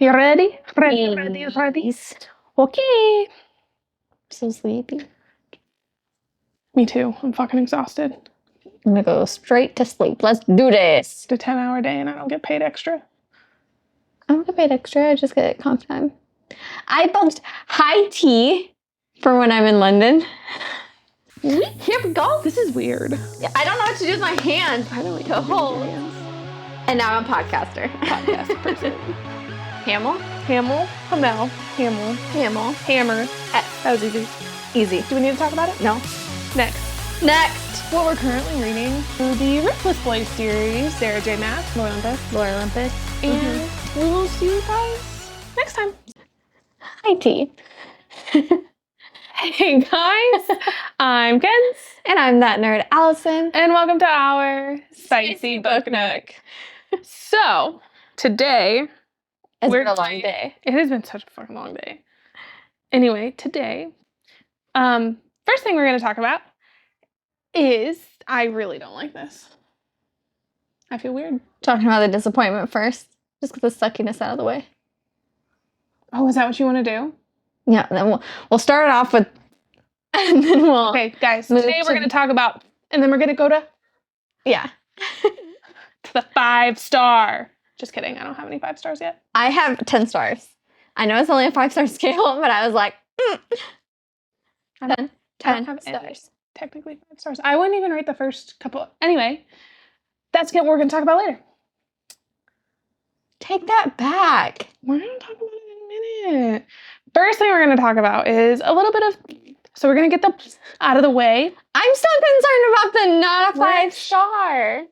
You ready? Ready. Okay. So sleepy. Me too. I'm fucking exhausted. I'm gonna go straight to sleep. Let's do this. It's a 10-hour day and I don't get paid extra. I don't get paid extra. I just get comp time. I booked high tea for when I'm in London. Here we go. This is weird. I don't know what to do with my hand. I don't like to hold. And now I'm a podcaster. Podcast person. Hamel? Hamel. Hamel. Hamel. Hamel. Hammer. That was easy. Easy. Do we need to talk about it? No. Next. Next. What we're currently reading is the Ruthless Boys series. Sarah J. Maas, Lori Olympus. And we will see you guys next time. Hi, T. Hey guys, I'm Kenz. And I'm that nerd, Allison. And welcome to our Spicy Book Nook. So, today... It's been a long day. It has been such a fucking long day. Anyway, today, first thing we're going to talk about is I really don't like this. I feel weird. Talking about the disappointment first. Just get the suckiness out of the way. Oh, is that what you want to do? Yeah, then we'll start it off with, and then we'll... Okay, guys, today we're going to talk about, and then we're going to go to... Yeah. to the 5-star. Just kidding, I don't have any 5 stars yet. I have 10 stars. I know it's only a 5-star scale, but I was like, 10 stars. Technically 5 stars. I wouldn't even rate the first couple. Anyway, that's what we're going to talk about later. Take that back. We're going to talk about it in a minute. First thing we're going to talk about is a little bit of, so we're going to get the out of the way. I'm still concerned about the not a 5-star.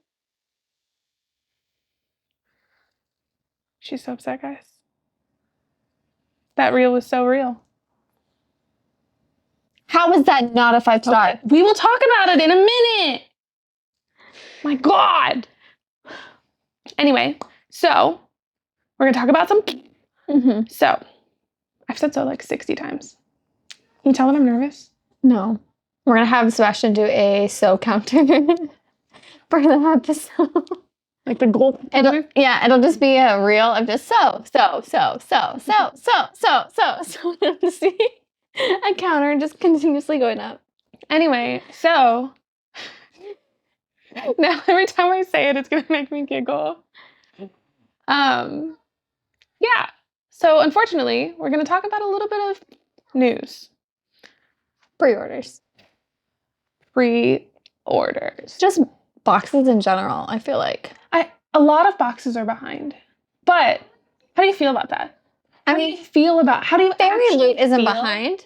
She's so upset, guys. That reel was so real. How is that not a 5-star? Okay. We will talk about it in a minute. My God. Anyway, so we're going to talk about some. So I've said so like 60 times. Can you tell that I'm nervous? No. We're going to have Sebastian do a so counter for the episode. Like the gold. It'll just be a reel of just so. See a counter just continuously going up. Anyway, so now every time I say it, it's gonna make me giggle. Yeah. So unfortunately, we're gonna talk about a little bit of news. Pre-orders. Just boxes in general, I feel like. A lot of boxes are behind. But how do you feel about that? How do you Fairy Loot isn't behind.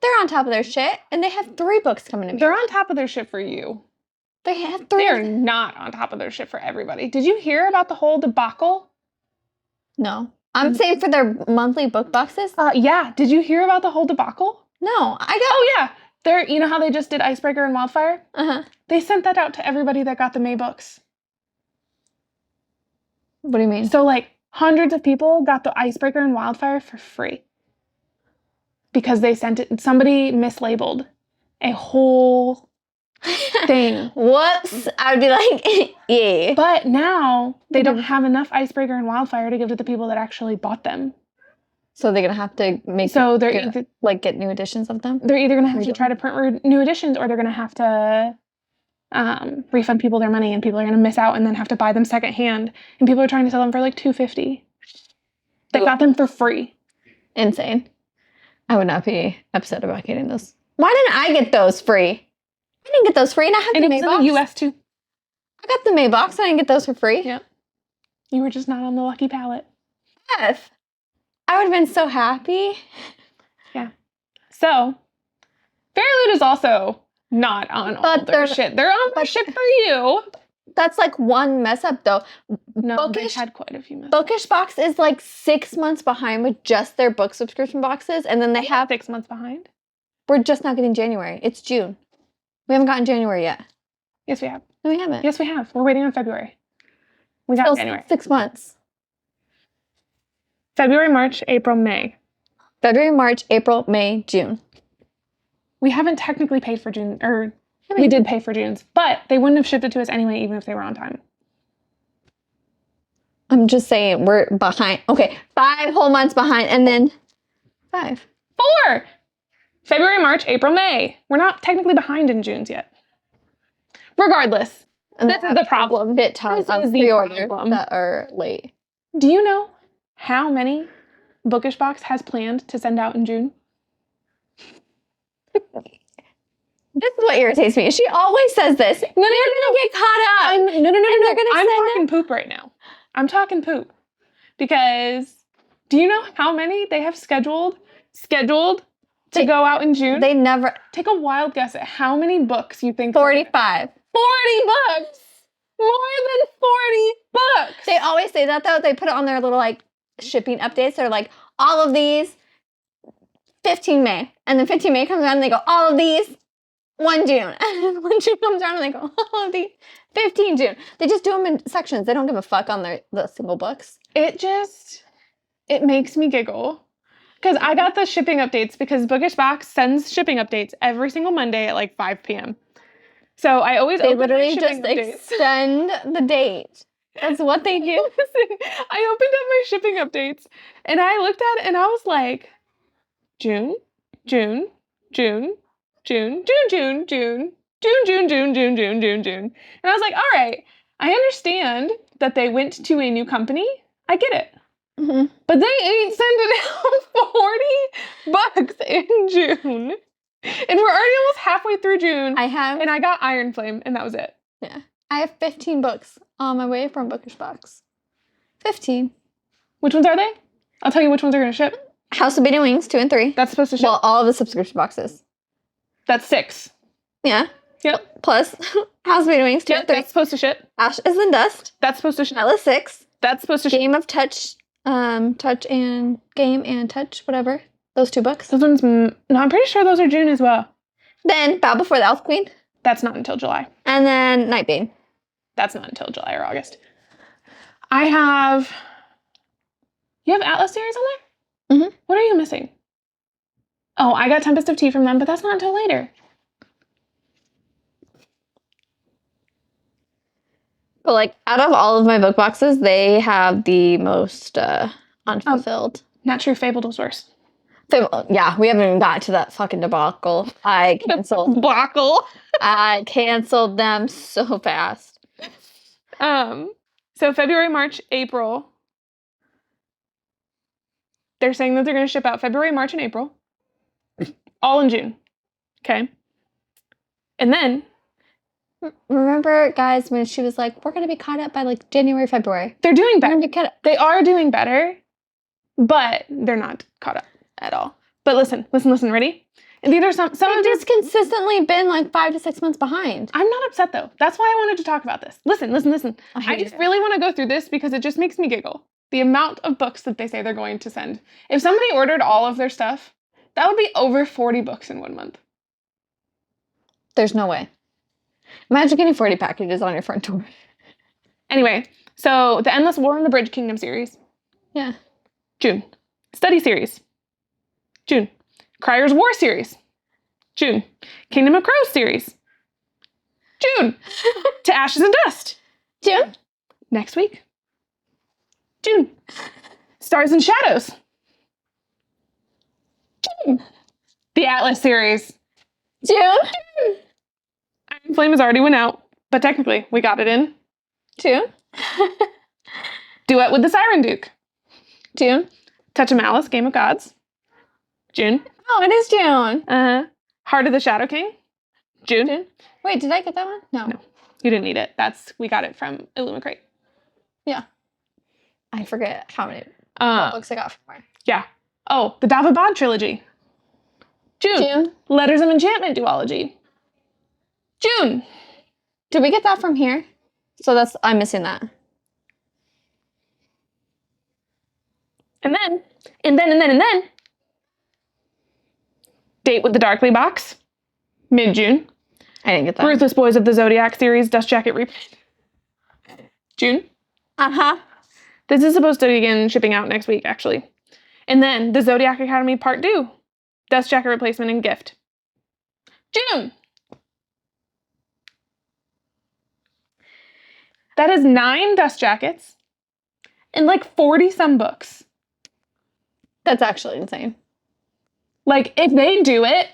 They're on top of their shit, and they have 3 books coming in. They're on top of their shit for you. They have 3. They are not on top of their shit for everybody. Did you hear about the whole debacle? No. I'm saying for their monthly book boxes. Yeah. Did you hear about the whole debacle? No. Oh, yeah. You know how they just did Icebreaker and Wildfire? They sent that out to everybody that got the May books. What do you mean? So, like, hundreds of people got the Icebreaker and Wildfire for free. Because they sent it, somebody mislabeled a whole thing. Whoops. I would be like, yeah. But now, they don't have enough Icebreaker and Wildfire to give to the people that actually bought them. So they're going to have to get new editions of them? They're either going to have to try to print new editions, or they're going to have to refund people their money, and people are going to miss out and then have to buy them secondhand. And people are trying to sell them for like $2.50. They got them for free. Insane. I would not be upset about getting those. Why didn't I get those free? I didn't get those free, and I have the May box. And it was in the US too. I got the May box, and I didn't get those for free. Yeah. You were just not on the lucky palette. Yes. I would have been so happy. Yeah. So, Fairy Loot is also not on all their shit. They're on their shit for you. That's like one mess up, though. No, they had quite a few mess Bookish Box is like 6 months behind with just their book subscription boxes, and then they have 6 months behind. We're just not getting January. It's June. We haven't gotten January yet. Yes, we have. No, we haven't. Yes, we have. We're waiting on February. We got January. 6 months. February, March, April, May. February, March, April, May, June. We haven't technically paid for June, or we did pay for June's, but they wouldn't have shipped it to us anyway, even if they were on time. I'm just saying we're behind. Okay, 5 whole months behind, and then 5. 4. February, March, April, May. We're not technically behind in June's yet. Regardless, And this is the problem. Bit ton This of is the pre-orders problem. that are late. Do you know how many Bookish Box has planned to send out in June? This is what irritates me. She always says this. They're gonna get caught up. No. they're gonna I'm send talking poop right now. I'm talking poop. Because do you know how many they have scheduled to go out in June? They never. Take a wild guess at how many books you think. 45. 40 books! More than 40 books! They always say that though. They put it on their little like shipping updates. They're like, all of these 15 May. And then 15 May comes around and they go, all of these 1 June. And then 1 June comes around and they go, all of these 15 June. They just do them in sections. They don't give a fuck on the single books. It makes me giggle. Because I got the shipping updates because Bookish Box sends shipping updates every single Monday at like 5 p.m. So I always They open literally my just shipping updates. extend the date. That's what they do. Listen, I opened up my shipping updates and I looked at it and I was like, June, June, June, June, June, June, June, June, June, June, June, June, June, June. And I was like, all right, I understand that they went to a new company. I get it. Mm-hmm. But they ain't sending out 40 books in June. And we're already almost halfway through June. And I got Iron Flame, and that was it. Yeah. I have 15 books on my way from Bookish Box. 15. Which ones are they? I'll tell you which ones are going to ship. House of Beating Wings 2 and 3. That's supposed to ship. Well, all of the subscription boxes. That's 6. Yeah. Yep. Plus House of Beating Wings 2 and 3. That's supposed to ship. Ashes and Dust. That's supposed to ship. Atlas 6. That's supposed to ship. Game of Touch. Touch and Game and Touch, whatever. Those 2 books. Those ones, no, I'm pretty sure those are June as well. Then Bow Before the Elf Queen. That's not until July. And then Nightbane. That's not until July or August. You have Atlas series on there? Mm-hmm. What are you missing? Oh, I got Tempest of Tea from them, but that's not until later. But like out of all of my book boxes, they have the most unfulfilled. Not true. Fabled was worse. Yeah, we haven't even got to that fucking debacle. I canceled. I canceled them so fast. So February, March, April. They're saying that they're going to ship out February, March, and April. All in June. Okay. And then. Remember, guys, when she was like, we're going to be caught up by like January, February. They're doing better. They are doing better, but they're not caught up at all. But listen, ready? And these are some They've just consistently been like 5 to 6 months behind. I'm not upset though. That's why I wanted to talk about this. Listen. I just really want to go through this because it just makes me giggle. The amount of books that they say they're going to send. If somebody ordered all of their stuff, that would be over 40 books in 1 month. There's no way. Imagine getting 40 packages on your front door. Anyway, so the Endless War in the Bridge Kingdom series. Yeah. June. Study series. June. Crier's War series. June. Kingdom of Crows series. June. To Ashes and Dust. June. Next week. June. Stars and Shadows. June. The Atlas series. June. Iron Flame has already went out, but technically we got it in. June. Duet with the Siren Duke. June. Touch of Malice, Game of Gods. June. Oh, it is June. Heart of the Shadow King. June. Wait, did I get that one? No. You didn't need it. We got it from Illumicrate. Yeah. I forget how many books I got from where. Yeah. Oh, the Davabad trilogy. June. Letters of Enchantment duology. June. Did we get that from here? So I'm missing that. And then. Date with the Darkly Box. Mid-June. I didn't get that. Ruthless Boys of the Zodiac series, Dust Jacket reprint. June. Uh-huh. This is supposed to begin shipping out next week, actually. And then the Zodiac Academy Part 2. Dust Jacket replacement and gift. June. That is 9 dust jackets and like 40 some books. That's actually insane. Like, if they do it,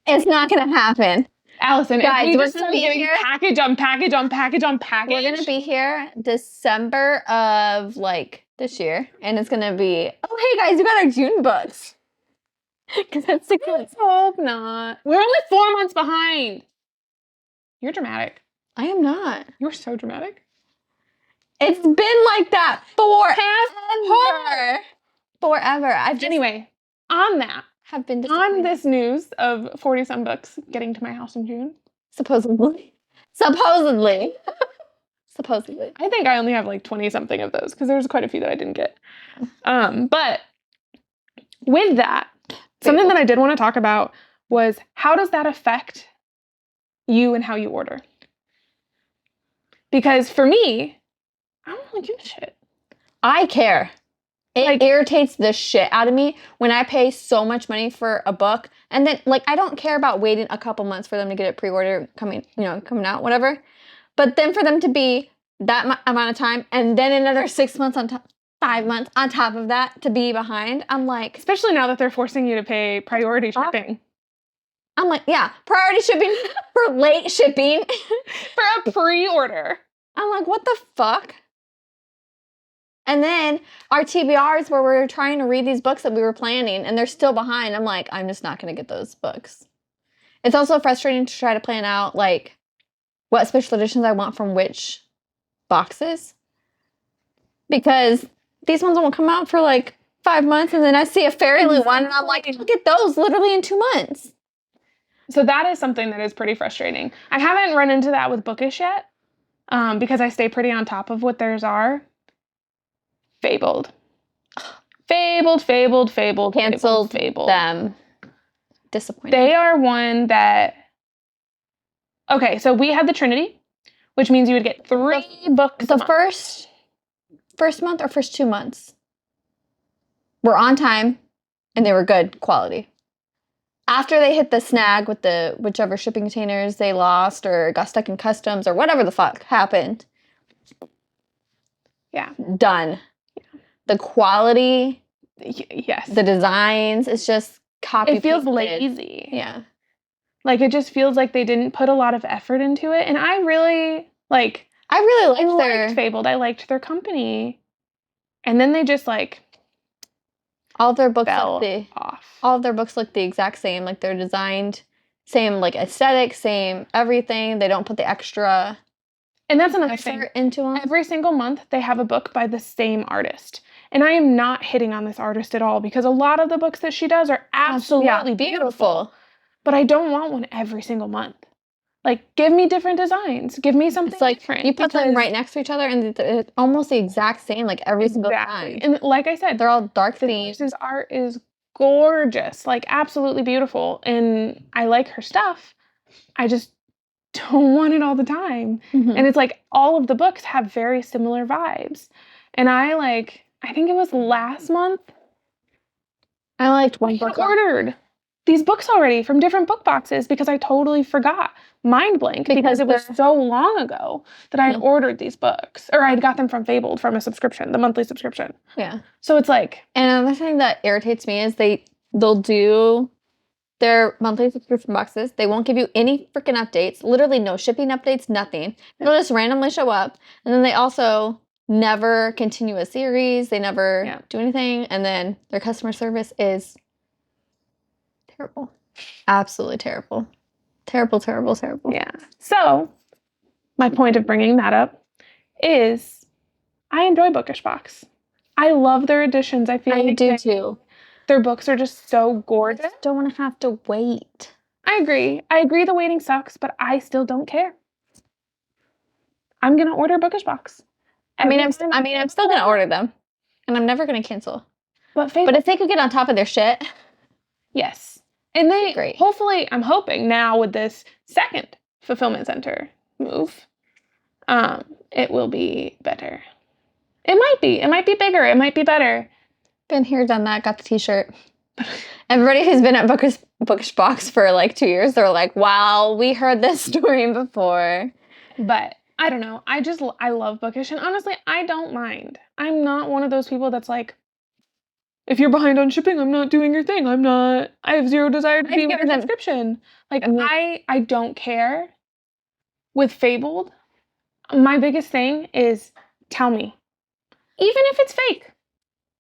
it's not going to happen. Allison, Guys, if we we're just gonna start be getting here. package on package on package on package. We're going to be here December of like this year. And it's going to be, oh, hey guys, you got our June books. Because that's 6 months. Hope not. We're only 4 months behind. You're dramatic. I am not. You're so dramatic. It's been like that forever. Anyway, on that, have been on this news of 40 some books getting to my house in June. Supposedly. I think I only have like 20 something of those because there's quite a few that I didn't get. But with that, something that I did want to talk about was how does that affect you and how you order? Because for me, I don't really give a shit. I care. It irritates the shit out of me when I pay so much money for a book and then like I don't care about waiting a couple months for them to get it pre-ordered coming out, whatever. But then for them to be that amount of time and then another 6 months on top, 5 months on top of that to be behind, I'm like, especially now that they're forcing you to pay priority shipping. I'm like, yeah, priority shipping for late shipping for a pre-order. I'm like, what the fuck? And then our TBRs where we're trying to read these books that we were planning and they're still behind. I'm like, I'm just not going to get those books. It's also frustrating to try to plan out like what special editions I want from which boxes. Because these ones won't come out for like 5 months and then I see a Fairyly one and I'm like, I'll get those literally in 2 months. So that is something that is pretty frustrating. I haven't run into that with Bookish yet because I stay pretty on top of what theirs are. Fabled. Canceled them. Disappointed. They are one that... Okay, so we had the Trinity, which means you would get 3 books the first month or first 2 months were on time and they were good quality. After they hit the snag with the whichever shipping containers they lost or got stuck in customs or whatever the fuck happened. Yeah. Done. The quality, yes. The designs, it's just copy. It feels lazy. Yeah. Like it just feels like they didn't put a lot of effort into it. And I really liked Fabled. I liked their company. And then they just like all of their books off. All of their books look the exact same. Like they're designed same like aesthetic, same everything. They don't put the extra and that's another thing. Into them. Every single month they have a book by the same artist. And I am not hitting on this artist at all because a lot of the books that she does are absolutely beautiful. But I don't want one every single month. Like, give me different designs. Give me something different. You put them right next to each other and it's almost the exact same, like every single time. And like I said, they're all dark themes. This art is gorgeous, like absolutely beautiful. And I like her stuff. I just don't want it all the time. Mm-hmm. And it's like all of the books have very similar vibes. And I think it was last month. I liked one book. I ordered these books already from different book boxes because I totally forgot. Mind blank because it was so long ago that I had ordered these books. Or I got them from Fabled from a subscription, the monthly subscription. Yeah. So it's like... And another thing that irritates me is they'll do their monthly subscription boxes. They won't give you any freaking updates. Literally no shipping updates, nothing. They'll just randomly show up. And then they also never continue a series. They never do anything. And then their customer service is terrible. Absolutely terrible. Terrible. Yeah. So, my point of bringing that up is I enjoy Bookish Box. I love their editions. I feel like I do too. Their books are just so gorgeous. I don't want to have to wait. I agree the waiting sucks, but I still don't care. I'm going to order Bookish Box. I'm still going to order them. And I'm never going to cancel. But if they could get on top of their shit. Yes. And hopefully, I'm hoping now with this second fulfillment center move, it will be better. It might be bigger. It might be better. Been here, done that, got the t-shirt. Everybody who's been at Bookish Box for like 2 years, they're like, wow, we heard this story before. But I don't know. I love Bookish, and honestly, I don't mind. I'm not one of those people that's like, if you're behind on shipping, I'm not doing your thing. I have zero desire to be with your subscription. Like, I don't care. With Fabled, my biggest thing is tell me. Even if it's fake.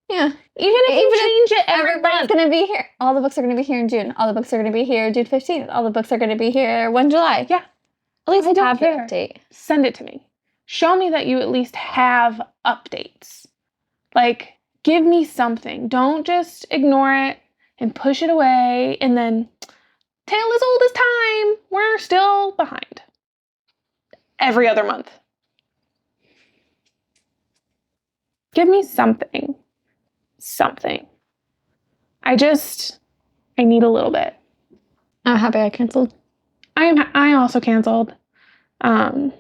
Yeah. Even if you change it every month. Going to be here. All the books are going to be here in June. All the books are going to be here June 15th. All the books are going to be here 1 July. Yeah. At least I don't have care. an update. Send it to me. Show me that you at least have updates. Like, give me something. Don't just ignore it and push it away and then tale as old as time. We're still behind. Every other month. Give me something. Something. I need a little bit. I'm happy I canceled. I also canceled. I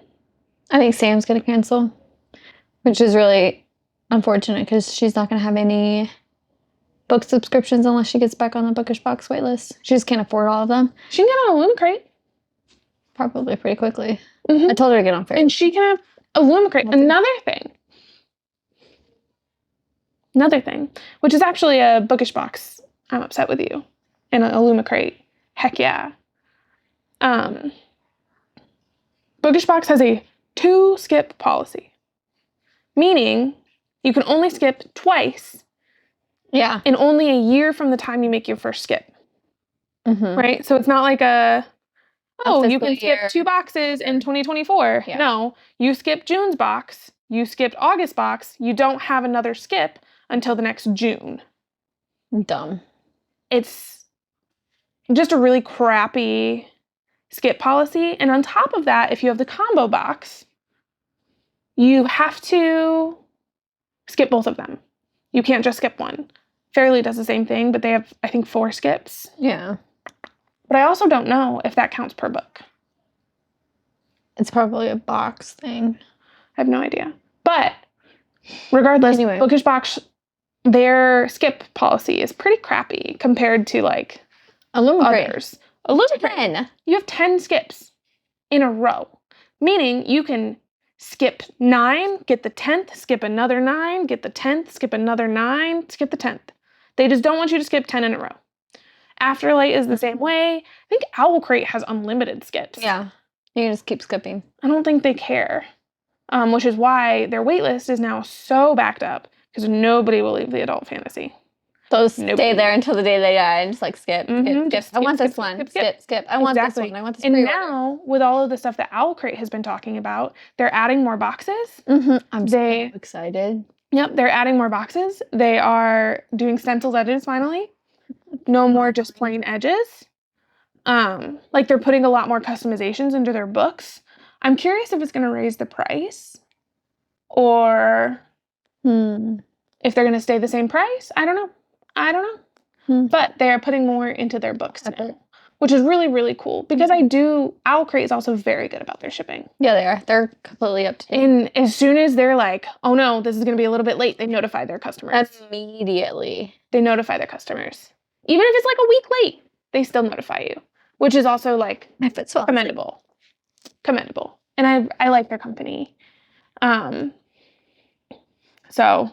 think Sam's going to cancel, which is really unfortunate because she's not going to have any book subscriptions unless she gets back on the Bookish Box waitlist. She just can't afford all of them. She can get on Illumicrate. Probably pretty quickly. Mm-hmm. I told her to get on Fair. And she can have Illumicrate. Another thing, which is actually a Bookish Box. I'm upset with you. And an Illumicrate. Heck yeah. Bookish Box has a 2-skip policy. Meaning, you can only skip twice. Yeah. In only a year from the time you make your first skip. Mm-hmm. Right? So it's not like you can skip 2 boxes in 2024. Yeah. No, you skip June's box. You skipped August box. You don't have another skip until the next June. Dumb. It's just a really crappy skip policy. And on top of that, if you have the combo box, you have to skip both of them. You can't just skip one. Fairly does the same thing, but they have, I think, 4 skips. Yeah. But I also don't know if that counts per book. It's probably a box thing. I have no idea. But regardless, anyway. Bookish Box, their skip policy is pretty crappy compared to like others. Illumicrate. 10. You have 10 skips in a row, meaning you can skip 9, get the 10th, skip another 9, get the 10th, skip another 9, skip the 10th. They just don't want you to skip 10 in a row. Afterlight is the same way. I think Owlcrate has unlimited skips. Yeah. You can just keep skipping. I don't think they care. Which is why their waitlist is now so backed up because nobody will leave the adult fantasy. Those stay there until the day they die and just like skip. I want this one. Skip. I want this one. I want this pre-order. And now, with all of the stuff that Owlcrate has been talking about, they're adding more boxes. Mm-hmm. I'm so excited. Yep, they're adding more boxes. They are doing stenciled edges finally. No more just plain edges. Like they're putting a lot more customizations into their books. I'm curious if it's going to raise the price or if they're going to stay the same price. I don't know. But they're putting more into their books now, which is really, really cool because Owlcrate is also very good about their shipping. Yeah, they are. They're completely up to date. And as soon as they're like, oh no, this is going to be a little bit late, they notify their customers. Immediately. They notify their customers. Even if it's like a week late, they still notify you, which is also like commendable. Commendable. And I like their company. So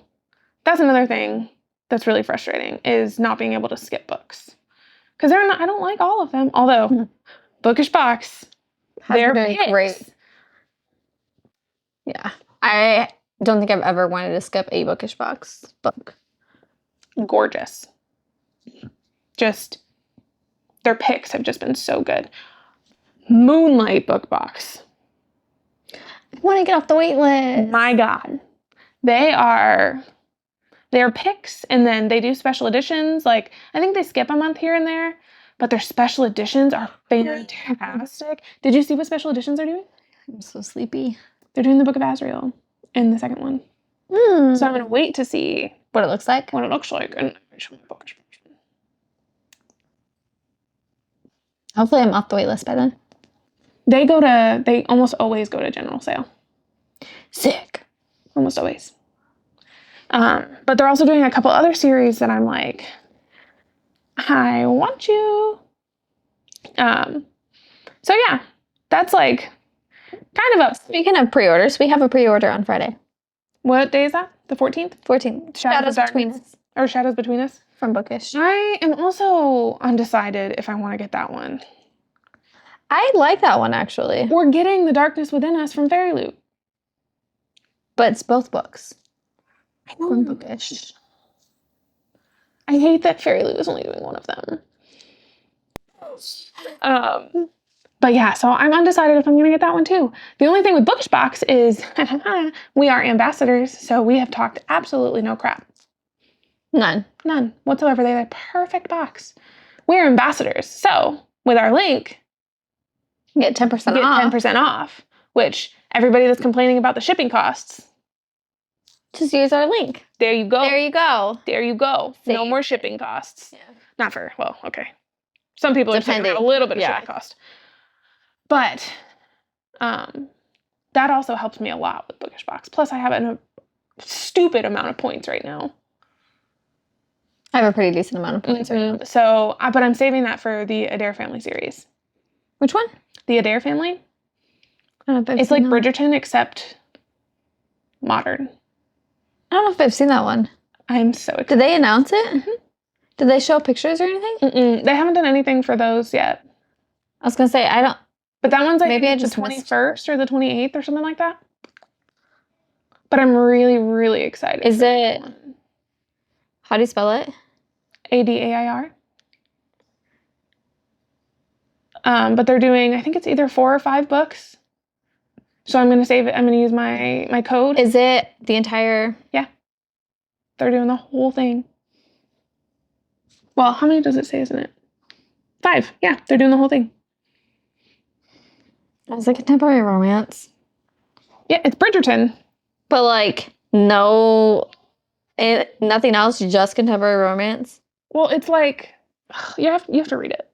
that's another thing that's really frustrating is not being able to skip books. Because I don't like all of them. Although Bookish Box, they're great. Yeah. I don't think I've ever wanted to skip a Bookish Box book. Gorgeous. Just their picks have just been so good. Moonlight BookBox. I want to get off the wait list. My God. They're picks, and then they do special editions. Like, I think they skip a month here and there, but their special editions are fantastic. Did you see what special editions they're doing? I'm so sleepy. They're doing the Book of Azrael in the second one. So I'm going to wait to see what it looks like. And hopefully I'm off the wait list by then. They almost always go to general sale. Sick. Almost always. But they're also doing a couple other series that I'm like, I want you. So yeah, that's like, kind of Speaking of pre-orders, we have a pre-order on Friday. What day is that? The 14th? 14th. Shadows Between Us. Or Shadows Between Us? From Bookish. I am also undecided if I want to get that one. I like that one, actually. We're getting The Darkness Within Us from Fairy Loot. But it's both books. I know. From Bookish. I hate that Fairy Loot is only doing one of them. But yeah, so I'm undecided if I'm going to get that one too. The only thing with BookishBox is we are ambassadors, so we have talked absolutely no crap. None whatsoever. They have a perfect box. We're ambassadors, so with our link, you get 10% off. 10% off, which everybody that's complaining about the shipping costs, just use our link. There you go. There you go. There you go. Save. No more shipping costs. Yeah. Not for, well, okay. Some people are saying a little bit of shipping cost. But that also helps me a lot with BookishBox. Plus, I have a stupid amount of points right now. I have a pretty decent amount of points right now. So, but I'm saving that for the Adair Family series. Which one? The Adair Family. I don't know if it's like Bridgerton, except modern. I don't know if I've seen that one. I'm so excited. Did they announce it? Mm-hmm. Did they show pictures or anything? They haven't done anything for those yet. I was going to say, I don't. But that one's like maybe the 21st or the 28th or something like that. But I'm really, really excited. Is it? How do you spell it? Adair. But they're doing, I think it's either 4 or 5 books. So I'm going to save it. I'm going to use my code. Is it the entire? Yeah. They're doing the whole thing. Well, how many does it say, isn't it? 5. Yeah, they're doing the whole thing. It's like a contemporary romance. Yeah, it's Bridgerton. But like, no, nothing else, just contemporary romance? Well, it's like, you have to read it.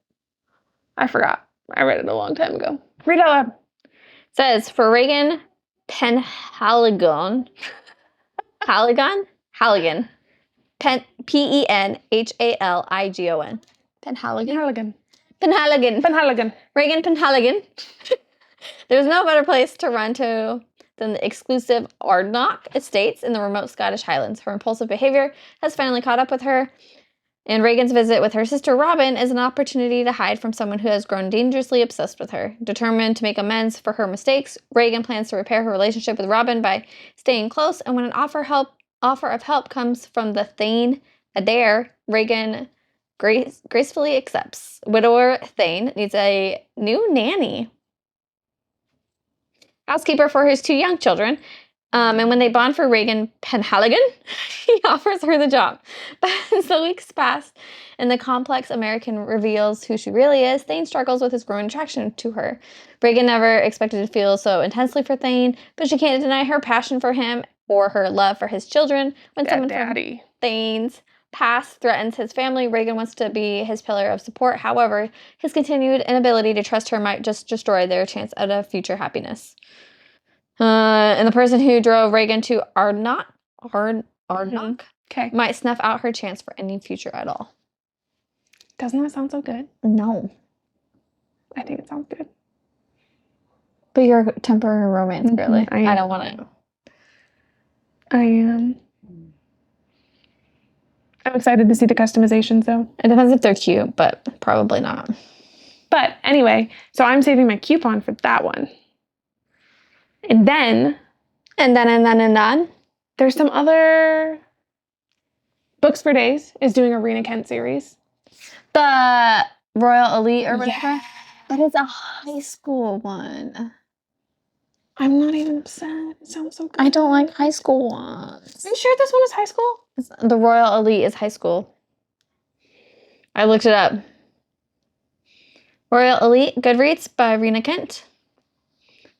I forgot. I read it a long time ago. Read out loud. It says, for Regan Penhaligon. Halligan? Penhaligon. Penhaligon. Regan Penhaligon. There's no better place to run to than the exclusive Ardnock Estates in the remote Scottish Highlands. Her impulsive behavior has finally caught up with her, and Regan's visit with her sister Robin is an opportunity to hide from someone who has grown dangerously obsessed with her. Determined to make amends for her mistakes, Regan plans to repair her relationship with Robin by staying close, and when an offer of help comes from the Thane Adair, Regan gracefully accepts. Widower Thane needs a new nanny. Housekeeper for his 2 young children. And when they bond for Regan Penhaligon, he offers her the job. But as the weeks pass and the complex American reveals who she really is, Thane struggles with his growing attraction to her. Regan never expected to feel so intensely for Thane, but she can't deny her passion for him or her love for his children. When someone from Thane's past threatens his family, Regan wants to be his pillar of support. However, his continued inability to trust her might just destroy their chance at a future happiness. And the person who drove Regan to Ardnock might snuff out her chance for any future at all. Doesn't that sound so good? No. I think it sounds good. But you're a temporary romance, really. I don't want to. I am. I'm excited to see the customizations, though. It depends if they're cute, but probably not. But anyway, so I'm saving my coupon for that one. And then there's some other Books for Days is doing a Rena Kent series. The Royal Elite or whatever? Yeah. But it's a high school one. I'm not even upset. It sounds so good. I don't like high school ones. Are you sure this one is high school? The Royal Elite is high school. I looked it up. Royal Elite, Goodreads by Rena Kent.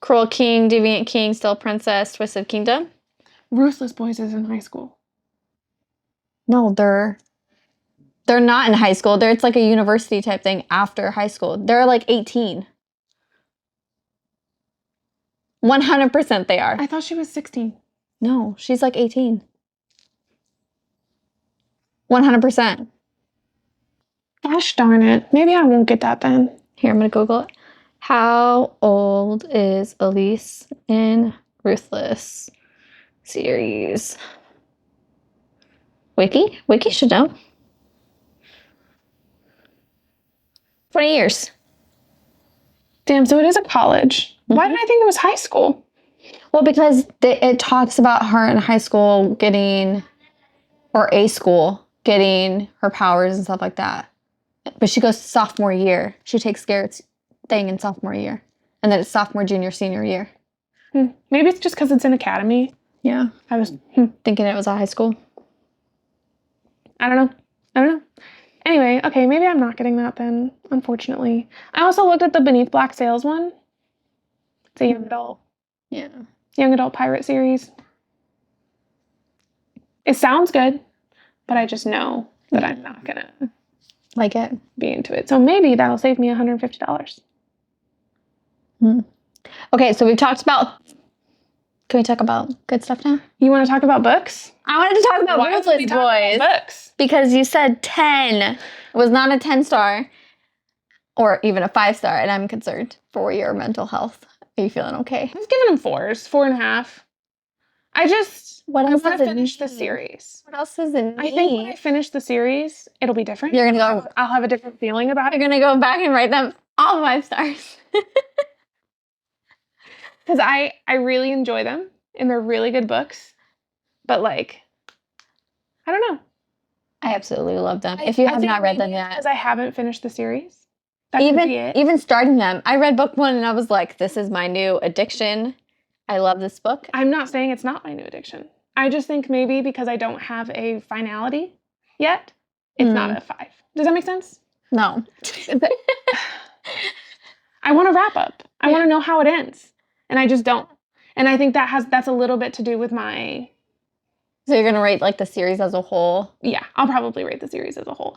Cruel King, Deviant King, Still Princess, Twisted Kingdom. Ruthless Boys is in high school. No, they're not in high school. It's like a university type thing after high school. They're like 18. 100% they are. I thought she was 16. No, she's like 18. 100%. Gosh darn it. Maybe I won't get that then. Here, I'm going to Google it. How old is Elise in Ruthless series? Wiki? Wiki should know. 20 years. Damn, so it is a college. Why did I think it was high school? Well, because it talks about her in high school getting, or a school, getting her powers and stuff like that. But she goes to sophomore year. She takes Garrett's thing in sophomore year. And then it's sophomore, junior, senior year. Maybe it's just because it's an academy. Yeah. I was Thinking it was a high school. I don't know. Anyway, okay, maybe I'm not getting that then, unfortunately. I also looked at the Beneath Black Sails one. It's a young adult. Yeah. Young adult pirate series. It sounds good, but I just know that I'm not gonna Like it. be into it. So maybe that'll save me $150. Okay, so we've talked about... Can we talk about good stuff now? You want to talk about books? I wanted to talk about Why don't we Ruthless talk about Boys. books? Because you said 10. It was not a 10-star. Or even a 5-star. And I'm concerned for your mental health. Are you feeling okay? I was giving them 4s, 4.5. I want to finish the need? series. What else is in I think when I finish the series, it'll be different. You're going to go... I'll have a different feeling about it. You're going to go back and write them all 5 stars. Because I really enjoy them, and they're really good books. But, like, I don't know. I absolutely love them. If you have not read them yet. Because I haven't finished the series. That could be it. Even starting them. I read book 1 and I was like, this is my new addiction. I love this book. I'm not saying it's not my new addiction. I just think maybe because I don't have a finality yet, it's not a 5. Does that make sense? No. I want to wrap up. I want to know how it ends. And I just don't. And I think that's a little bit to do with my... So you're going to rate like the series as a whole? Yeah, I'll probably rate the series as a whole.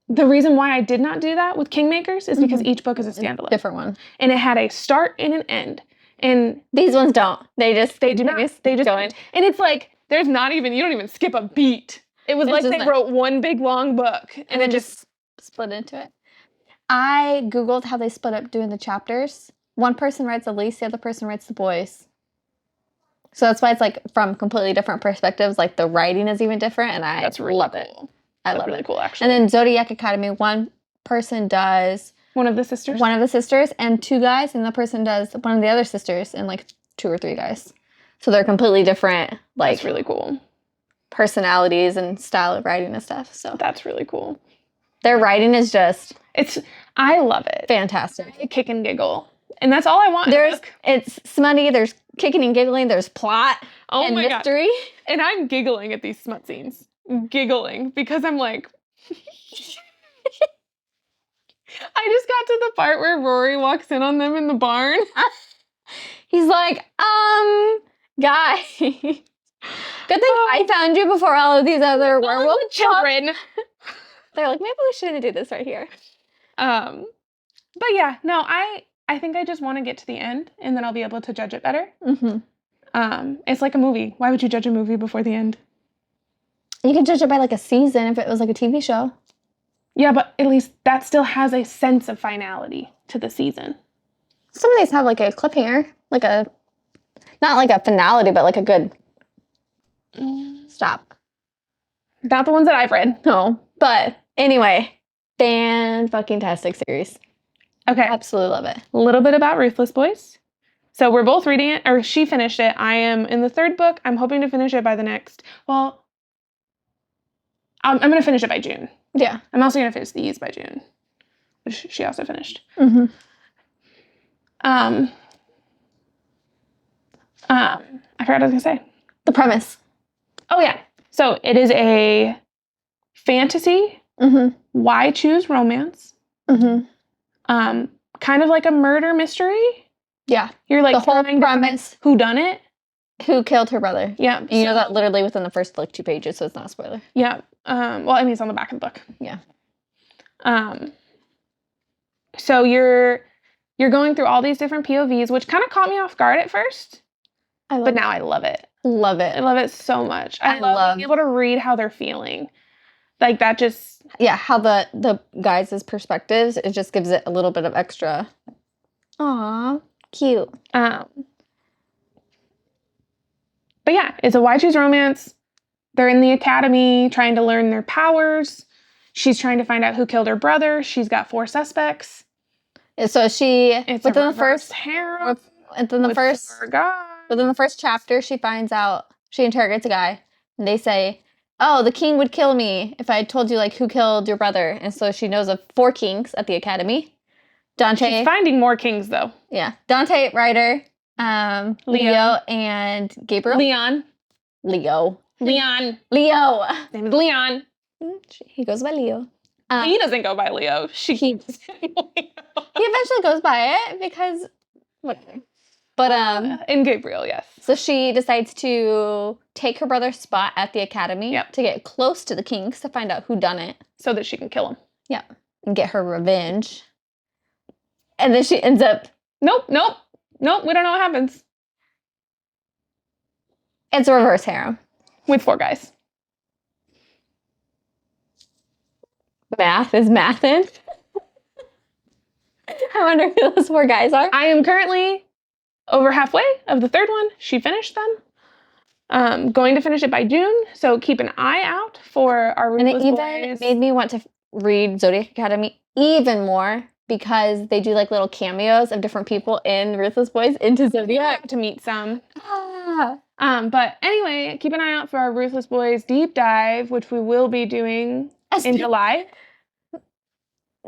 The reason why I did not do that with Kingmakers is because each book is a standalone. Different one. And it had a start and an end. And these ones don't. They do not. They just going. And it's like, you don't even skip a beat. It was like they wrote one big long book and then just split into it. I Googled how they split up doing the chapters. One person writes Elise, the other person writes the boys. So that's why it's like from completely different perspectives. Like the writing is even different, and I love it. I love it. Really cool, actually. And then Zodiac Academy, one person does one of the sisters, and 2 guys, and the person does one of the other sisters and like 2 or 3 guys. So they're completely different. Like that's really cool. Personalities and style of writing and stuff. So that's really cool. Their writing is just I love it. Fantastic. I kick and giggle. And that's all I want. It's smutty, there's kicking and giggling, there's plot and mystery. God. And I'm giggling at these smut scenes. Giggling because I'm like I just got to the part where Rory walks in on them in the barn. He's like, guy. Good thing I found you before all of these other werewolf children. They're like, maybe we shouldn't do this right here. But yeah, no, I think I just want to get to the end and then I'll be able to judge it better. It's like a movie. Why would you judge a movie before the end? You could judge it by like a season if it was like a TV show. Yeah, but at least that still has a sense of finality to the season. Some of these have like a cliffhanger, like not like a finality, but like a good stop. Not the ones that I've read. No, but anyway, fan-fucking-tastic series. Okay. Absolutely love it. A little bit about Ruthless Boys. So we're both reading it, or she finished it. I am in the 3rd book. I'm hoping to finish it by the next, I'm going to finish it by June. Yeah. I'm also going to finish these by June, which she also finished. I forgot what I was going to say. The premise. Oh, yeah. So it is a fantasy. Why choose romance? Kind of like a murder mystery. Yeah. You're like the whole premise. Who done it? Who killed her brother? Yeah. You know that literally within the first like 2 pages, so it's not a spoiler. Yeah. Well, I mean, it's on the back of the book. Yeah. So you're going through all these different POVs, which kind of caught me off guard at first. But now I love it. Love it. I love it so much. I love being able to read how they're feeling. Like that just... Yeah, how the guys' perspectives, it just gives it a little bit of extra Aw, cute. But yeah, it's a why choose romance. They're in the academy trying to learn their powers. She's trying to find out who killed her brother. She's got 4 suspects. So It's within a the first harem. within the first chapter, she finds out, she interrogates a guy, and they say, "Oh, the king would kill me if I told you like who killed your brother." And so she knows of 4 kings at the academy. Dante. She's finding more kings though. Yeah, Dante, Ryder, Leo, and Gabriel. Leon. Leo. Leon. Leo. His name is Leon. He goes by Leo. He doesn't go by Leo. He eventually goes by it because whatever. But and Gabriel, yes. So she decides to take her brother's spot at the academy to get close to the kings to find out who done it, so that she can kill him. Yeah, and get her revenge. And then she ends up. Nope. We don't know what happens. It's a reverse harem with 4 guys. Math is mathin'. I wonder who those 4 guys are. I am currently over halfway of the 3rd one. She finished them. Going to finish it by June, so keep an eye out for our Ruthless Boys. And it even made me want to read Zodiac Academy even more because they do like little cameos of different people in Ruthless Boys into Zodiac. To meet some. But anyway, keep an eye out for our Ruthless Boys deep dive, which we will be doing in July.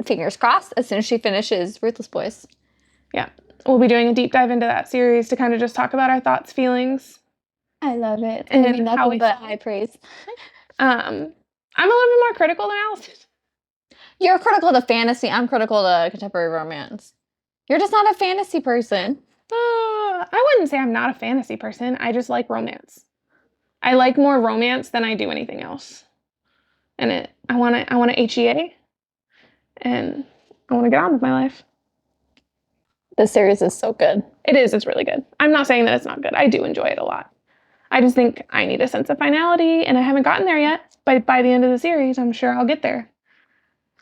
Fingers crossed, as soon as she finishes Ruthless Boys. Yeah. We'll be doing a deep dive into that series to kind of just talk about our thoughts, feelings. I love it. And I mean, nothing but high praise. I'm a little bit more critical than Allison. You're critical to fantasy. I'm critical to contemporary romance. You're just not a fantasy person. I wouldn't say I'm not a fantasy person. I just like romance. I like more romance than I do anything else. And I want a HEA. And I want to get on with my life. This series is so good. It is. It's really good. I'm not saying that it's not good. I do enjoy it a lot. I just think I need a sense of finality, and I haven't gotten there yet. But by the end of the series, I'm sure I'll get there.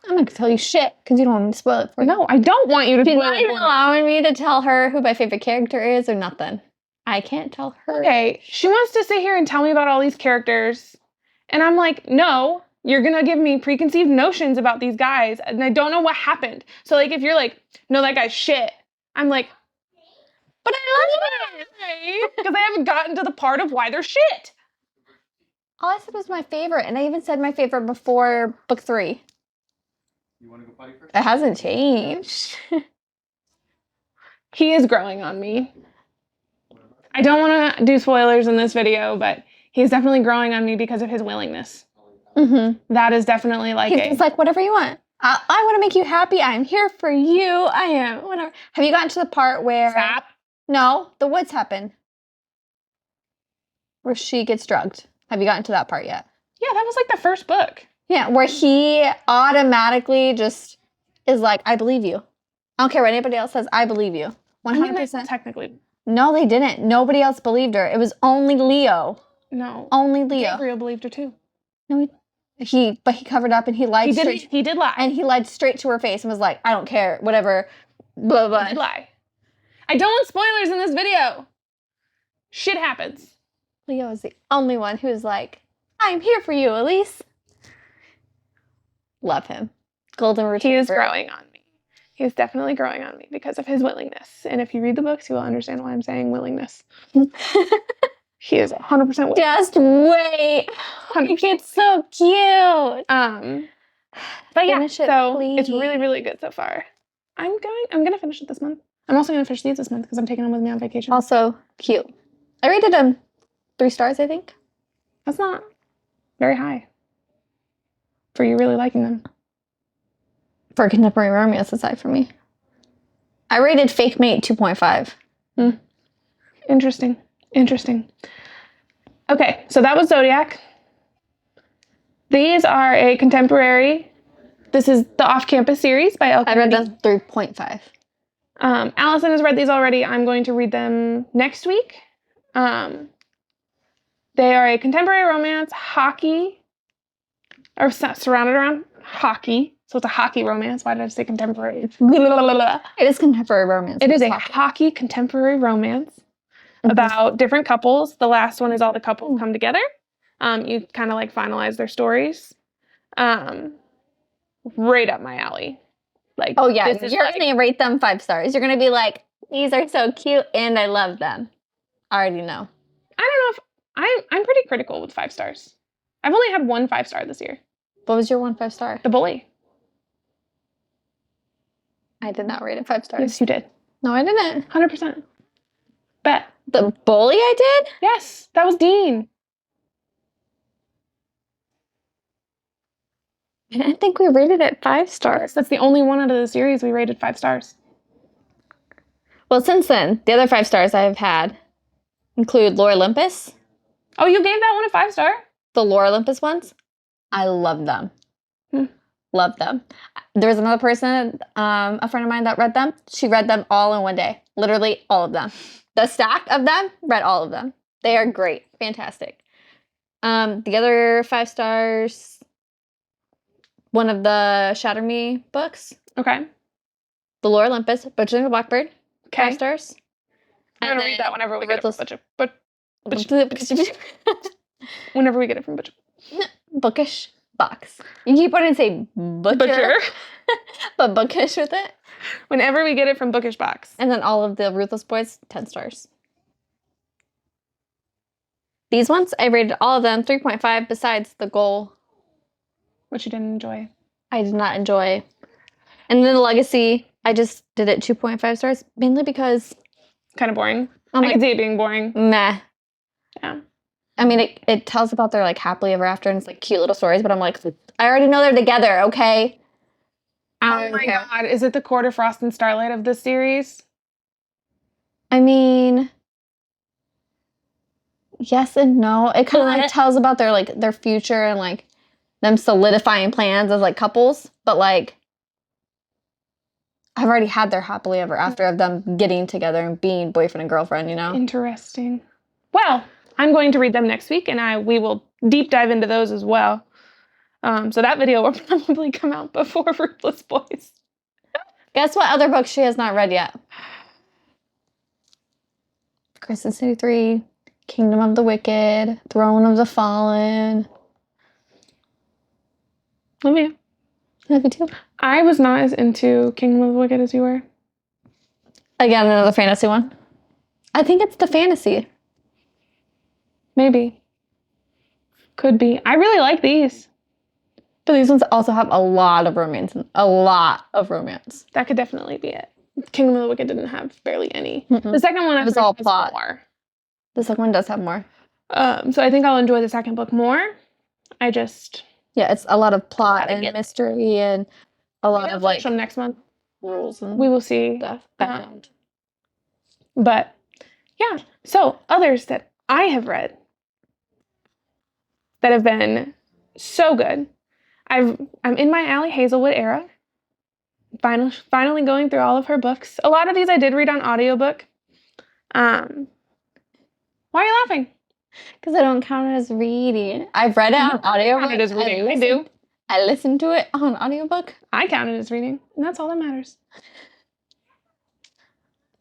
I'm not going to tell you shit, because you don't want me to spoil it for you. No, I don't want you to spoil it for me. She's not even allowing me to tell her who my favorite character is or nothing. I can't tell her. Okay, she wants to sit here and tell me about all these characters, and I'm like, no. You're going to give me preconceived notions about these guys, and I don't know what happened. So, like, if you're like, no, that guy's shit, I'm like, but I love it! Because I haven't gotten to the part of why they're shit. All I said was my favorite, and I even said my favorite before book 3. You want to go potty first? It hasn't changed. He is growing on me. I don't want to do spoilers in this video, but he's definitely growing on me because of his willingness. Mm-hmm. That is definitely like he's like, whatever you want. I want to make you happy. I'm here for you. I am. Whatever. Have you gotten to the part where... Sap? No, the woods happen. Where she gets drugged. Have you gotten to that part yet? Yeah, that was like the first book. Yeah, where he automatically just is like, I believe you. I don't care what anybody else says. I believe you. 100%. Technically. No, they didn't. Nobody else believed her. It was only Leo. No. Only Leo. Gabriel believed her too. No, but he covered up and he lied straight. He did lie. And he lied straight to her face and was like, I don't care, whatever, blah, blah. He did lie. I don't want spoilers in this video. Shit happens. Leo is the only one who's like, I'm here for you, Elise. Love him. Golden retriever. He is growing on me. He is definitely growing on me because of his willingness. And if you read the books, you will understand why I'm saying willingness. He is 100% willing. Just wait. 100%. It's so cute. But yeah, so it's really, really good so far. I'm gonna finish it this month. I'm also gonna finish these this month because I'm taking them with me on vacation. Also cute. I rated them 3 stars, I think. That's not very high for you really liking them. For contemporary romance, aside from me. I rated Fake Mate 2.5. Interesting. Okay, so that was Zodiac. These are a contemporary. This is the Off-Campus series by El. I read the 3.5. Allison has read these already. I'm going to read them next week. They are a contemporary romance, hockey, or surrounded around hockey. So it's a hockey romance. Why did I say contemporary? It is contemporary romance. It is a hockey contemporary romance about different couples. The last one is all the couples come together. You kind of like finalize their stories. Right up my alley. Like, Oh yeah, this is you're like, gonna rate them 5 stars. You're gonna be like, these are so cute and I love them. I already know. I don't know if I'm pretty critical with 5 stars. I've only had 1 5-star this year. What was your 1 5-star? The Bully. I did not rate it 5 stars. Yes, you did. No, I didn't. 100%. Bet. The Bully I did? Yes, that was Dean. I didn't think we rated it 5 stars. That's the only one out of the series we rated 5 stars. Well, since then, the other 5 stars I've had include Lore Olympus. Oh, you gave that one a 5-star? The Lore Olympus ones. I love them. Love them. There was another person, a friend of mine that read them. She read them all in one day. Literally all of them. The stack of them, read all of them. They are great. Fantastic. The other 5 stars, one of the Shatter Me books. Okay. The Lore Olympus, Bridgerton the Blackbird. 5 stars. I'm going to read that whenever we get it from whenever we get it from Butcher. Bookish Box. You keep wanting to say butcher. But bookish with it. Whenever we get it from Bookish Box. And then all of the Ruthless Boys, 10 stars. These ones, I rated all of them 3.5 besides the goal. Which you didn't enjoy. I did not enjoy. And then the Legacy, I just did it 2.5 stars, mainly because... Kind of boring. I could see it being boring. Meh. Yeah. I mean, it tells about their, like, happily ever after, and it's, like, cute little stories, but I'm like, I already know they're together, okay? Oh my god, is it the Court of Frost and Starlight of this series? I mean, yes and no. It kind of, like, tells about their, like, their future and, like, them solidifying plans as, like, couples, but, like, I've already had their happily ever after of them getting together and being boyfriend and girlfriend, you know? Interesting. Well, I'm going to read them next week, and we will deep dive into those as well. So that video will probably come out before Ruthless Boys. Guess what other books she has not read yet? Crescent City 3, Kingdom of the Wicked, Throne of the Fallen. Love you. Love you too. I was not as into Kingdom of the Wicked as you were. Again, another fantasy one. I think it's the fantasy. Maybe. Could be. I really like these. But these ones also have a lot of romance. A lot of romance. That could definitely be it. Kingdom of the Wicked didn't have barely any. Mm-mm. The second one was all plot. More. The second one does have more. So I think I'll enjoy the second book more. Yeah, it's a lot of plot and mystery and a lot of like from next month rules and we will see stuff. Background. But yeah, so others that I have read that have been so good. I'm in my Allie Hazelwood era. Finally going through all of her books. A lot of these I did read on audiobook. Why are you laughing? Because I don't count it as reading. I've read it on audio. Count it as reading. I do. I listened to it on audiobook. I count it as reading, and that's all that matters.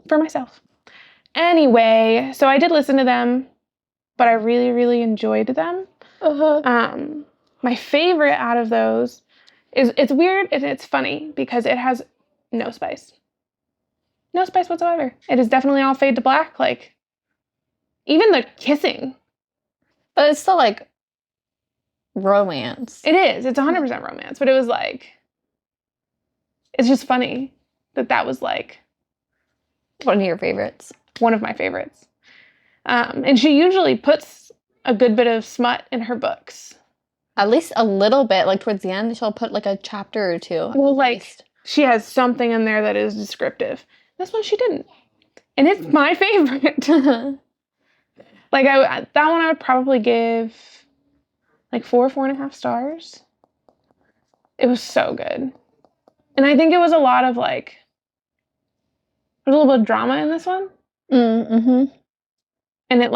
For myself. Anyway, so I did listen to them, but I really, really enjoyed them. My favorite out of those is, it's weird and it's funny because it has no spice. No spice whatsoever. It is definitely all fade to black. Like, even the kissing. But it's still like romance. It is. It's 100% romance. But it was like, it's just funny that was like one of your favorites. One of my favorites. And she usually puts a good bit of smut in her books. At least a little bit. Like towards the end, she'll put like a chapter or two. Well, like she has something in there that is descriptive. This one she didn't. And it's my favorite. Like that one I would probably give like 4.5 stars. It was so good. And I think it was a lot of like, there's a little bit of drama in this one. Mm-hmm. And it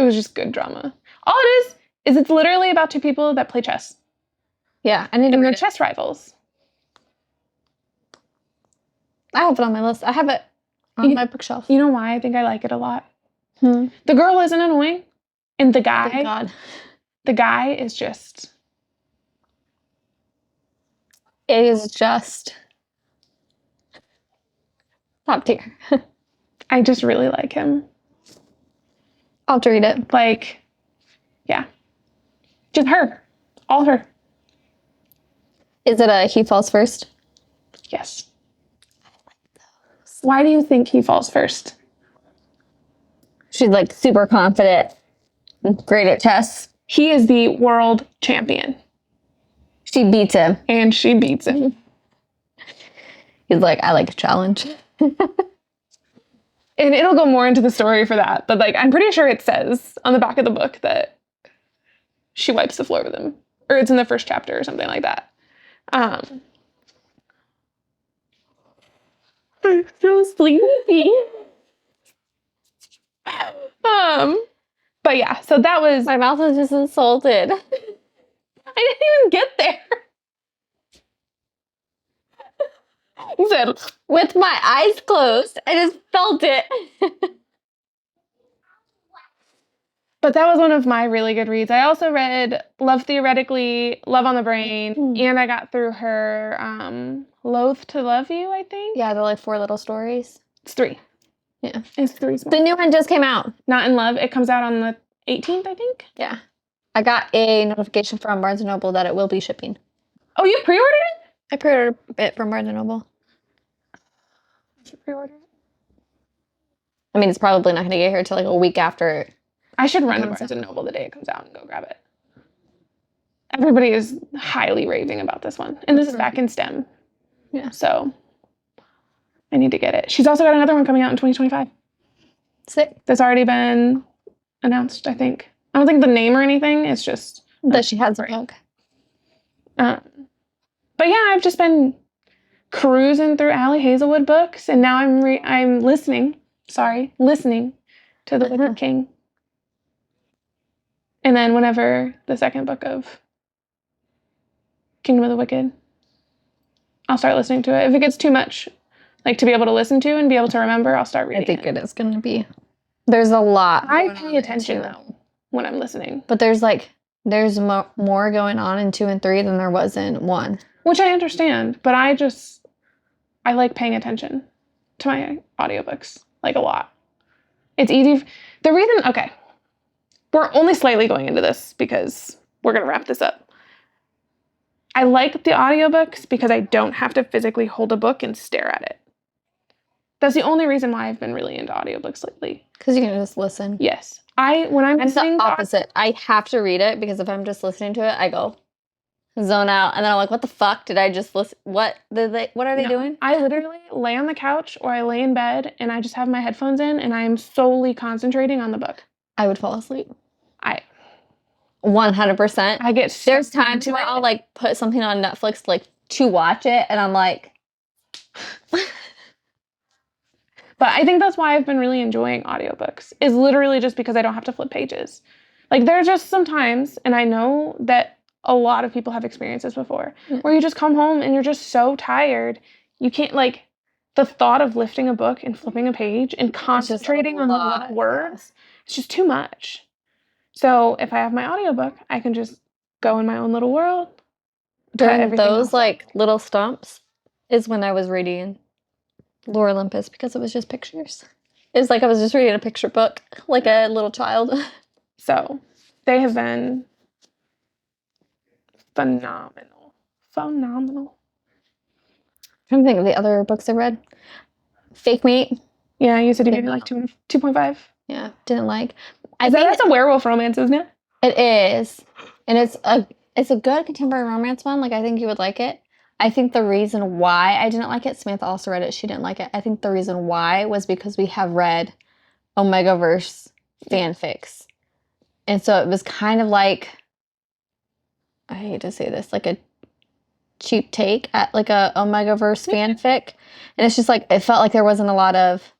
was just good drama. All it is it's literally about two people that play chess. Yeah. And they're chess rivals. I have it on my list. I have it on my bookshelf. You know why I think I like it a lot? Hmm. The girl isn't annoying, and Thank the guy is just. It is just top tier. I just really like him. I'll have to read it. Like, yeah, just her, all her. Is it a He Falls First? Yes. Why do you think he falls first? She's like super confident, great at chess. He is the world champion. She beats him. And she beats him. He's like, I like a challenge. And it'll go more into the story for that. But like, I'm pretty sure it says on the back of the book that she wipes the floor with him. Or it's in the first chapter or something like that. I'm so sleepy. But yeah, so that was. My mouth is just insulted. I didn't even get there. You said, With my eyes closed, I just felt it. but that was one of my really good reads. I also read Love Theoretically, Love on the Brain, and I got through her Loath to Love You, I think. Yeah, the like 4 little stories. It's 3. Yeah. It's 3 small. The new one just came out. Not in Love. It comes out on the 18th, I think. Yeah. I got a notification from Barnes & Noble that it will be shipping. Oh, you pre-ordered it? I pre-ordered it from Barnes & Noble. I should pre-order it. I mean, it's probably not going to get here till like a week after. I should run to Barnes & Noble the day it comes out and go grab it. Everybody is highly raving about this one. And this is back in STEM. Yeah. So I need to get it. She's also got another one coming out in 2025. Sick. That's already been announced, I think. I don't think the name or anything. It's just That she has a book. But yeah, I've just been cruising through Allie Hazelwood books, and now I'm listening to The Wicked King. And then whenever the second book of Kingdom of the Wicked, I'll start listening to it. If it gets too much, like to be able to listen to and be able to remember, I'll start reading. I think it is going to be. There's a lot. I pay attention though when I'm listening, but there's more going on in 2 and 3 than there was in 1. which I understand. But I like paying attention to my audiobooks like a lot. It's easy. The reason, okay, we're only slightly going into this because we're going to wrap this up. I like the audiobooks because I don't have to physically hold a book and stare at it. That's the only reason why I've been really into audiobooks lately. Because you can just listen. Yes. When I'm listening, the opposite. I have to read it because if I'm just listening to it, I go zone out, and then I'm like, "What the fuck did I just listen? What are they doing?" I literally lay on the couch or I lay in bed and I just have my headphones in and I am solely concentrating on the book. I would fall asleep. 100%. I get. There's times where I'll like put something on Netflix like to watch it, and I'm like. But I think that's why I've been really enjoying audiobooks, is literally just because I don't have to flip pages. Like, there are just some times, and I know that a lot of people have experienced this before, where you just come home and you're just so tired. You can't, like, the thought of lifting a book and flipping a page and concentrating on the little words, it's just too much. So if I have my audiobook, I can just go in my own little world. During those, like, little stumps is when I was reading Lore Olympus because it was just pictures. It was like I was just reading a picture book, like a little child. So they have been phenomenal. I'm trying to think of the other books I read. Fake Mate. Yeah, you said you gave it like 2.5. Yeah, didn't like. That's a werewolf romance, isn't it? It is, and it's a good contemporary romance one. Like I think you would like it. I think the reason why I didn't like it, Samantha also read it, she didn't like it. I think the reason why was because we have read Omegaverse fanfics. And so it was kind of like, I hate to say this, like a cheap take at like a Omegaverse fanfic. And it's just like, it felt like there wasn't a lot of,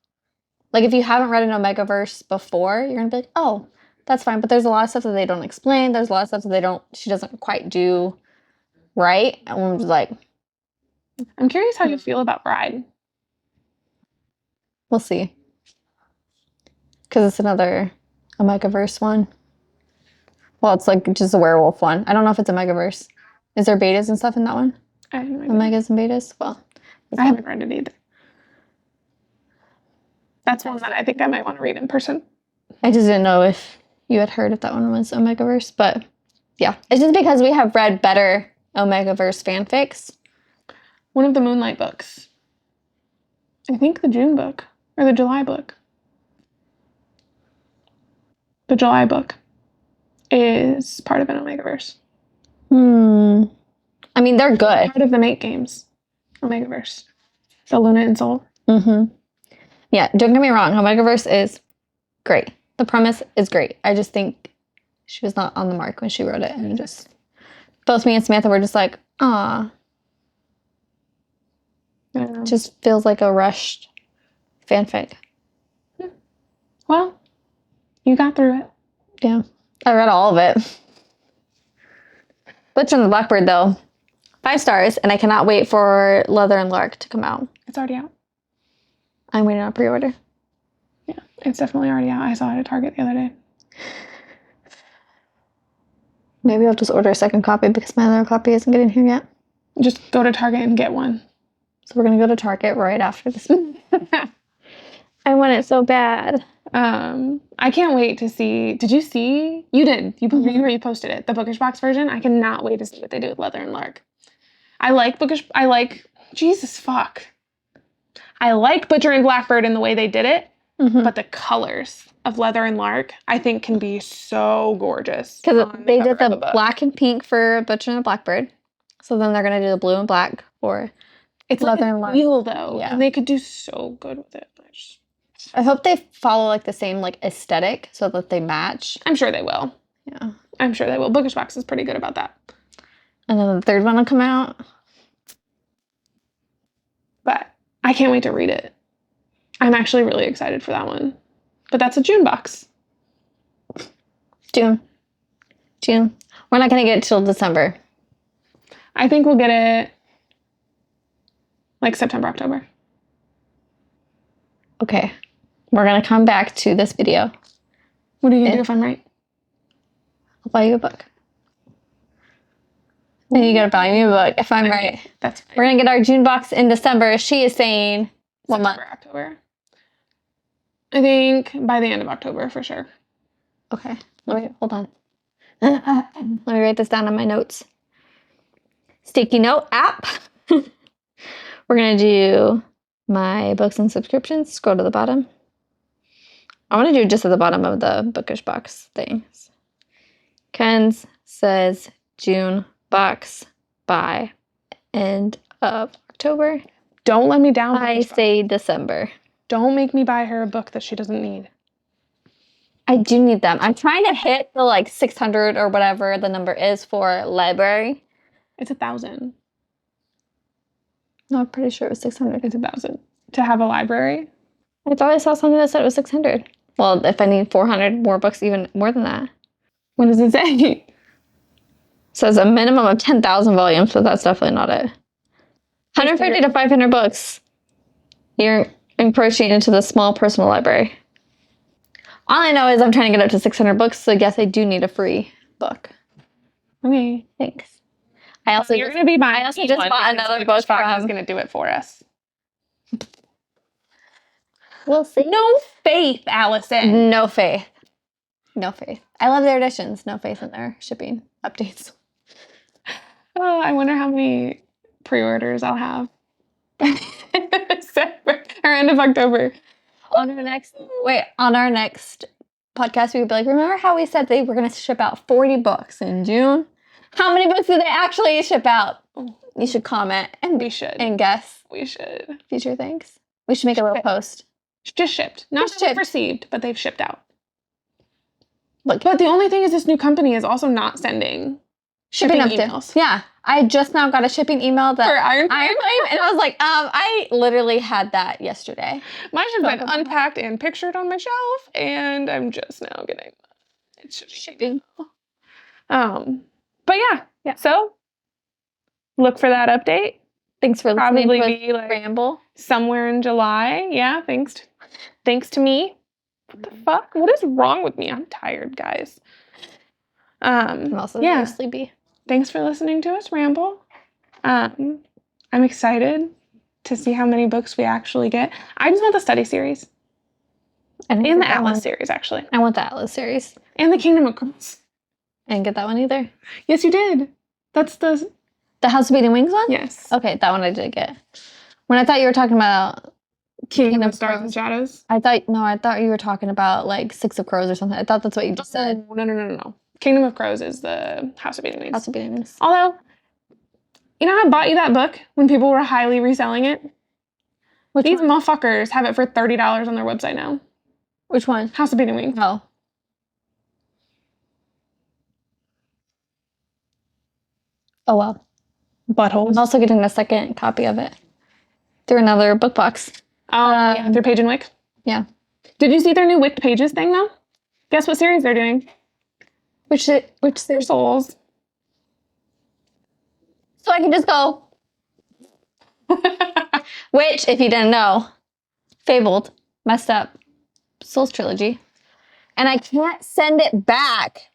like if you haven't read an Omegaverse before, you're going to be like, oh, that's fine. But there's a lot of stuff that they don't explain. There's a lot of stuff that she doesn't quite do right. And I'm just like, I'm curious how you feel about Bride. We'll see. Because it's another Omegaverse one. Well, it's like just a werewolf one. I don't know if it's a Omegaverse. Is there betas and stuff in that one? I have no idea. Omegas and betas? Well, I haven't read it either. That's one that I think I might want to read in person. I just didn't know if you had heard if that one was Omegaverse, but yeah. It's just because we have read better Omegaverse fanfics. One of the Moonlight books. I think the June book. Or the July book. The July book is part of an Omegaverse. I mean, they're good. Part of the Make Games Omegaverse. The Luna and Soul. Yeah, don't get me wrong. Omegaverse is great. The premise is great. I just think she was not on the mark when she wrote it. And just both me and Samantha were just like, ah. Just feels like a rushed fanfic. Well, you got through it. Yeah. I read all of it. Butcher and the Blackbird, though. 5 stars, and I cannot wait for Leather and Lark to come out. It's already out. I'm waiting on pre-order. Yeah, it's definitely already out. I saw it at Target the other day. Maybe I'll just order a second copy because my other copy isn't getting here yet. Just go to Target and get one. So we're going to go to Target right after this. I want it so bad. I can't wait to see. Did you see? You did. You posted it. The Bookish Box version. I cannot wait to see what they do with Leather and Lark. I like Jesus fuck. I like Butcher and Blackbird in the way they did it, but the colors of Leather and Lark, I think, can be so gorgeous. Because they did the black and pink for Butcher and the Blackbird. So then they're going to do the blue and black for Leather and Lark. Wheel, though. Yeah. And they could do so good with it. I hope they follow like the same like aesthetic so that they match. I'm sure they will. Yeah. I'm sure they will. Bookish Box is pretty good about that. And then the third one will come out. But I can't wait to read it. I'm actually really excited for that one. But that's a June box. June. We're not going to get it till December. I think we'll get it like September, October. Okay. We're going to come back to this video. What are you going to do if I'm right? I'll buy you a book. Then you got to buy me a book if I'm right. That's fine. We're going to get our June box in December. She is saying what month? October. I think by the end of October for sure. Okay. Hold on. Let me write this down on my notes. Sticky note app. We're going to do my books and subscriptions. Scroll to the bottom. I want to do just at the bottom of the Bookish Box things. Kenz says June box by end of October. Don't let me down. I say December. Don't make me buy her a book that she doesn't need. I do need them. I'm trying to hit the like 600 or whatever the number is for library. It's 1,000. No, I'm pretty sure it was 600. It's 1,000 to have a library. I thought I saw something that said it was 600. Well, if I need 400 more books, even more than that. What does it say? It says a minimum of 10,000 volumes, but that's definitely not it. 150 to 500 books. You're encroaching into the small personal library. All I know is I'm trying to get up to 600 books, so I guess I do need a free book. Okay. Thanks. I also You're gonna be buying. I also just bought another book from. Is gonna do it for us. We'll see. No faith, Allison. No faith. No faith. I love their editions. No faith in their shipping updates. Oh, I wonder how many pre-orders I'll have. December or end of October. On our next podcast, we would be like, remember how we said they were going to ship out 40 books in June? How many books did they actually ship out? You should comment and guess. We should. Future things. We should make a little post. Just shipped. Not Just shipped. Received, but they've shipped out. Look, but the only thing is this new company is also not sending shipping emails. Yeah. I just now got a shipping email that for Iron Flame, and I was like, I literally had that yesterday. Mine should have been unpacked and pictured on my shelf, and I'm just now getting it shipping. But yeah. So look for that update. Thanks for listening. Probably be like ramble somewhere in July. Yeah, thanks. thanks to me. What the fuck? What is wrong with me? I'm tired, guys. I'm also very sleepy. Thanks for listening to us ramble. I'm excited to see how many books we actually get. I just want the study series. And the Atlas series, actually. I want the Atlas series. And the Kingdom of Crows. I didn't get that one either. Yes, you did. That's the House of Beating Wings one? Yes. Okay, that one I did get. When I thought you were talking about Kingdom of Stars and Shadows. I thought you were talking about like Six of Crows or something. I thought that's what you just said. No. Kingdom of Crows is the House of Beating Wings. House of Beating Wings. Although, you know how I bought you that book when people were highly reselling it? These motherfuckers have it for $30 on their website now. Which one? House of Beating Wings. Oh. Oh well. Buttholes. I'm also getting a second copy of it through another BookBox. Yeah, through Page and Wick. Yeah. Did you see their new Wicked Pages thing though? Guess what series they're doing? Which their souls. So I can just go. Which, if you didn't know, Fabled messed up Souls trilogy, and I can't send it back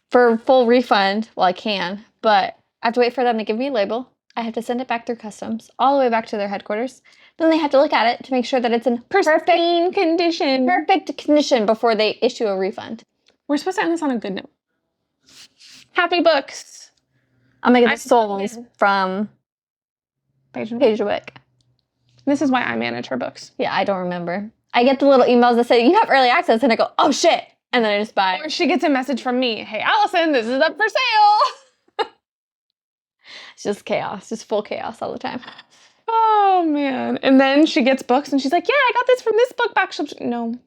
for full refund. Well, I can, but I have to wait for them to give me a label. I have to send it back through customs, all the way back to their headquarters. Then they have to look at it to make sure that it's in perfect condition before they issue a refund. We're supposed to end this on a good note. Happy books. I'm making the souls from Page and Wick. This is why I manage her books. Yeah, I don't remember. I get the little emails that say, you have early access, and I go, oh shit, and then I just buy. Or she gets a message from me, hey Allison, this is up for sale. It's just chaos, just full chaos all the time. Oh man. And then she gets books and she's like, yeah, I got this from this BookBox Shop. No,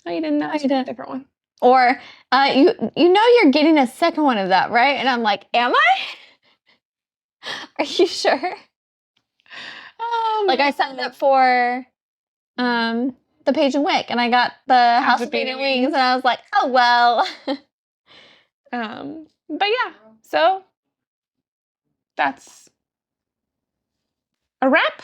you didn't know. You did a different one. Or, you know you're getting a second one of that, right? And I'm like, am I? Are you sure? Like I signed up for the Page and Wick, and I got the House of Beating Wings, and I was like, oh well. But yeah, so that's a wrap.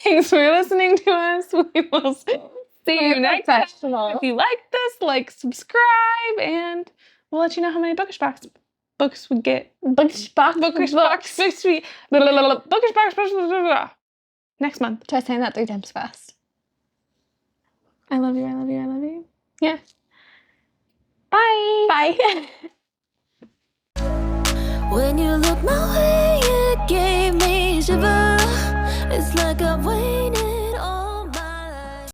Thanks for listening to us. We will see you next time. If you like this, like, subscribe, and we'll let you know how many Bookish Box books we get. Bookish Box next month. Try saying that 3 times fast. I love you. Yeah. Bye. Bye. When you look my way, it gave me shiver. It's like I've waited.